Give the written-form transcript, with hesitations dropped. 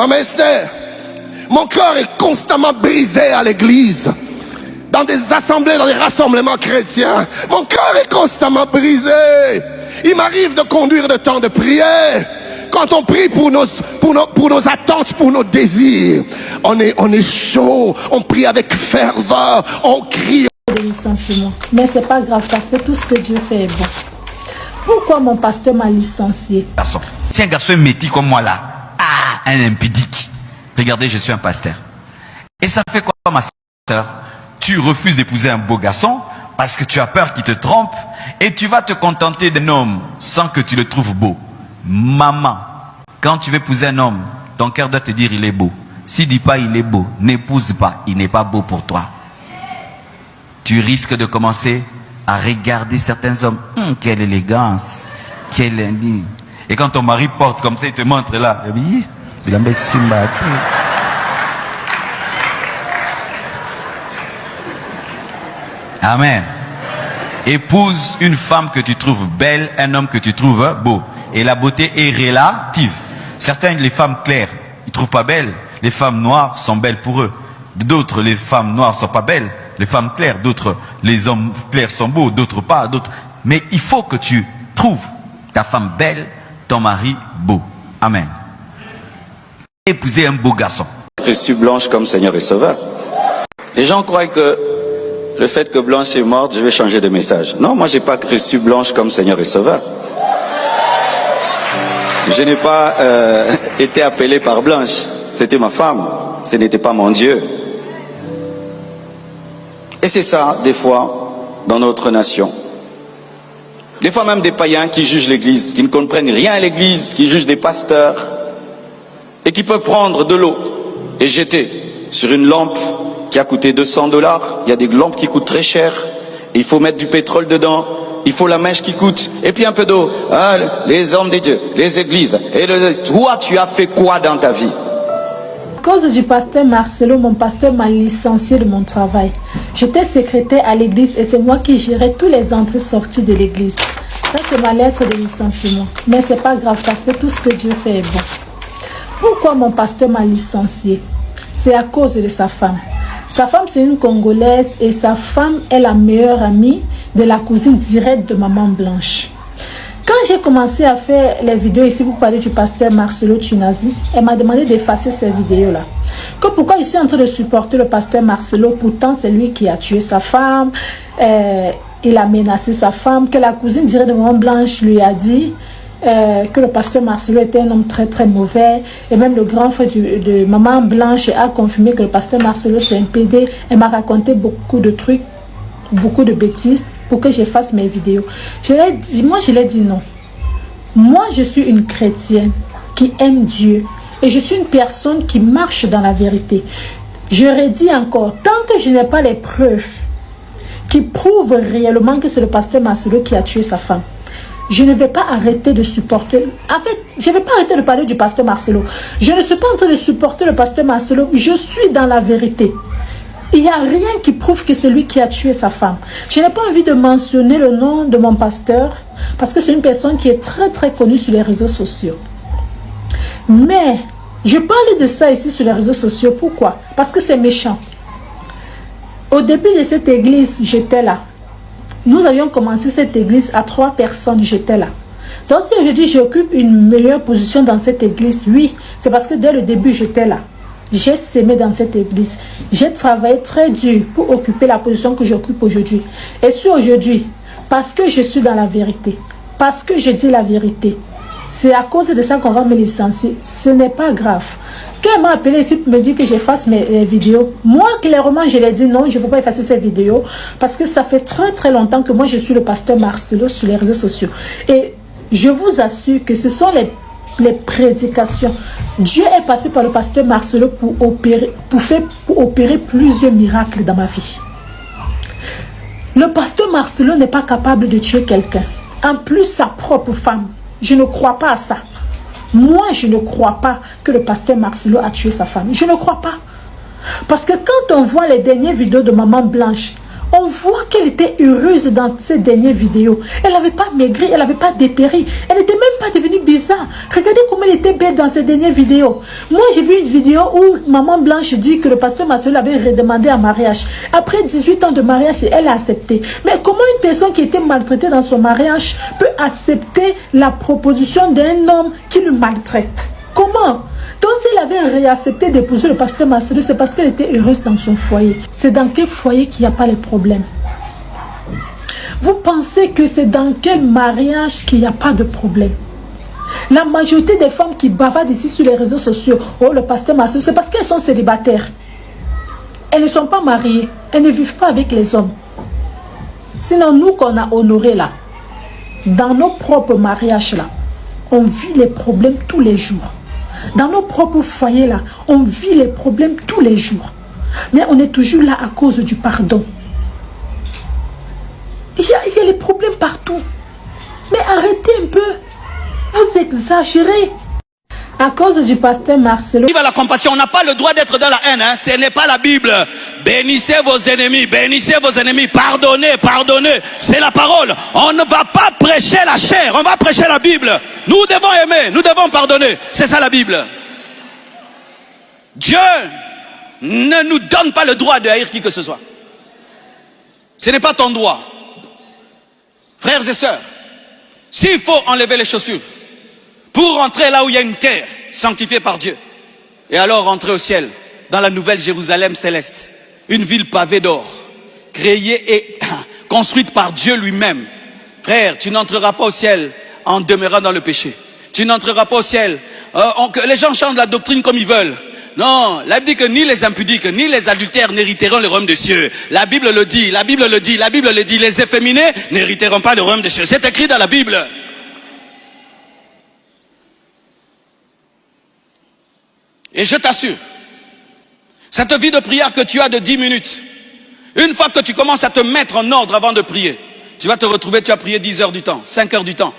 Maman Esther, mon cœur est constamment brisé à l'église. Dans des assemblées, dans des rassemblements chrétiens. Mon cœur est constamment brisé. Il m'arrive de conduire de temps de prière. Quand on prie pour nos attentes, pour nos désirs, on est chaud, on prie avec ferveur, on crie. De licenciement. Mais c'est pas grave parce que tout ce que Dieu fait est bon. Pourquoi mon pasteur m'a licencié? Si un garçon est métis comme moi là, un impudique. Regardez, je suis un pasteur. Et ça fait quoi, ma soeur? Tu refuses d'épouser un beau garçon parce que tu as peur qu'il te trompe et tu vas te contenter d'un homme sans que tu le trouves beau. Maman, quand tu veux épouser un homme, ton cœur doit te dire il est beau. S'il ne dit pas il est beau, n'épouse pas, il n'est pas beau pour toi. Tu risques de commencer à regarder certains hommes. Quelle élégance, quelle indigne. Et quand ton mari porte comme ça, il te montre là. Il a mis Simba. Amen. Épouse une femme que tu trouves belle, un homme que tu trouves beau. Et la beauté est relative. Certaines, les femmes claires, ils ne trouvent pas belles. Les femmes noires sont belles pour eux. D'autres, les femmes noires ne sont pas belles. Les femmes claires, d'autres, les hommes clairs sont beaux, d'autres pas, d'autres. Mais il faut que tu trouves ta femme belle, ton mari beau. Amen. Épouser un beau garçon. Reçu Blanche comme Seigneur et Sauveur. Les gens croient que le fait que Blanche est morte, je vais changer de message. Non, moi j'ai pas reçu Blanche comme Seigneur et Sauveur. Je n'ai pas été appelé par Blanche. C'était ma femme. Ce n'était pas mon Dieu. Et c'est ça, des fois, dans notre nation. Des fois même des païens qui jugent l'Église, qui ne comprennent rien à l'Église, qui jugent des pasteurs, et qui peuvent prendre de l'eau et jeter sur une lampe qui a coûté 200 $. Il y a des lampes qui coûtent très cher. Et il faut mettre du pétrole dedans. Il faut la mèche qui coûte. Et puis un peu d'eau. Ah, les hommes de Dieu, les églises. Et toi, tu as fait quoi dans ta vie? À cause du pasteur Marcelo, mon pasteur m'a licencié de mon travail. J'étais secrétaire à l'église et c'est moi qui gérais tous les entrées-sorties de l'église. Ça, c'est ma lettre de licenciement. Mais c'est pas grave parce que tout ce que Dieu fait est bon. Pourquoi mon pasteur m'a licencié? C'est à cause de sa femme. Sa femme, c'est une Congolaise et sa femme est la meilleure amie de la cousine directe de Maman Blanche. Quand j'ai commencé à faire les vidéos ici pour parler du pasteur Marcelo Tunazi, elle m'a demandé d'effacer ces vidéos-là. Que pourquoi je suis en train de supporter le pasteur Marcelo, pourtant c'est lui qui a tué sa femme, il a menacé sa femme, que la cousine directe de Maman Blanche lui a dit que le pasteur Marcelo était un homme très très mauvais, et même le grand frère de Maman Blanche a confirmé que le pasteur Marcelo c'est un PD. Elle m'a raconté beaucoup de trucs, beaucoup de bêtises pour que j'efface mes vidéos. Moi je l'ai dit non. Moi je suis une chrétienne qui aime Dieu et je suis une personne qui marche dans la vérité. Je redis encore, tant que je n'ai pas les preuves qui prouvent réellement que c'est le pasteur Marcelo qui a tué sa femme, je ne vais pas arrêter de supporter. En fait, je ne vais pas arrêter de parler du pasteur Marcelo. Je ne suis pas en train de supporter le pasteur Marcelo. Je suis dans la vérité. Il n'y a rien qui prouve que c'est lui qui a tué sa femme. Je n'ai pas envie de mentionner le nom de mon pasteur parce que c'est une personne qui est très très connue sur les réseaux sociaux. Mais je parle de ça ici sur les réseaux sociaux. Pourquoi? Parce que c'est méchant. Au début de cette église, j'étais là. Nous avions commencé cette église à 3 personnes, j'étais là. Donc si aujourd'hui j'occupe une meilleure position dans cette église, oui, c'est parce que dès le début j'étais là. J'ai sémé dans cette église. J'ai travaillé très dur pour occuper la position que j'occupe aujourd'hui. Et si aujourd'hui, parce que je suis dans la vérité, parce que je dis la vérité, c'est à cause de ça qu'on va me licencier, ce n'est pas grave. Quand elle m'a appelé ici pour me dire que j'efface mes vidéos, moi clairement je l'ai dit non, je ne peux pas effacer ces vidéos parce que ça fait très très longtemps que moi je suis le pasteur Marcelo sur les réseaux sociaux. Et je vous assure que ce sont les prédications. Dieu est passé par le pasteur Marcelo pour opérer plusieurs miracles dans ma vie. Le pasteur Marcelo n'est pas capable de tuer quelqu'un. En plus sa propre femme. Je ne crois pas à ça. Moi, je ne crois pas que le pasteur Marcelo a tué sa femme. Je ne crois pas. Parce que quand on voit les dernières vidéos de Maman Blanche, On voit qu'elle était heureuse dans ces dernières vidéos. Elle n'avait pas maigri, elle n'avait pas dépéri. Elle n'était même pas devenue bizarre. Regardez comment elle était belle dans ces dernières vidéos. Moi, j'ai vu une vidéo où Maman Blanche dit que le pasteur Marcelo avait redemandé un mariage. Après 18 ans de mariage, elle a accepté. Mais comment une personne qui était maltraitée dans son mariage peut accepter la proposition d'un homme qui le maltraite? Comment? Donc, si elle avait réaccepté d'épouser le pasteur Marcelo, c'est parce qu'elle était heureuse dans son foyer. C'est dans quel foyer qu'il n'y a pas les problèmes? Vous pensez que c'est dans quel mariage qu'il n'y a pas de problème? La majorité des femmes qui bavardent ici sur les réseaux sociaux, oh le pasteur Marcelo, c'est parce qu'elles sont célibataires. Elles ne sont pas mariées, elles ne vivent pas avec les hommes. Sinon, nous qu'on a honorés là, dans nos propres mariages là, on vit les problèmes tous les jours. Dans nos propres foyers là, on vit les problèmes tous les jours. Mais on est toujours là à cause du pardon. Il y a les problèmes partout. Mais arrêtez un peu. Vous exagérez. À cause du pasteur Marcelo. Vive la compassion, on n'a pas le droit d'être dans la haine, hein? Ce n'est pas la Bible. Bénissez vos ennemis, pardonnez, pardonnez. C'est la parole. On ne va pas prêcher la chair, on va prêcher la Bible. Nous devons aimer, nous devons pardonner. C'est ça la Bible. Dieu ne nous donne pas le droit de haïr qui que ce soit. Ce n'est pas ton droit. Frères et sœurs, s'il faut enlever les chaussures pour rentrer là où il y a une terre sanctifiée par Dieu, et alors rentrer au ciel, dans la nouvelle Jérusalem céleste, une ville pavée d'or, créée et construite par Dieu lui-même. Frère, tu n'entreras pas au ciel en demeurant dans le péché. Tu n'entreras pas au ciel. Les gens chantent la doctrine comme ils veulent. Non, la Bible dit que ni les impudiques, ni les adultères n'hériteront le royaume des cieux. La Bible le dit, la Bible le dit, la Bible le dit. Les efféminés n'hériteront pas le royaume des cieux. C'est écrit dans la Bible. Et je t'assure, cette vie de prière que tu as de 10 minutes, une fois que tu commences à te mettre en ordre avant de prier, tu vas te retrouver, tu as prié 10 heures du temps, 5 heures du temps.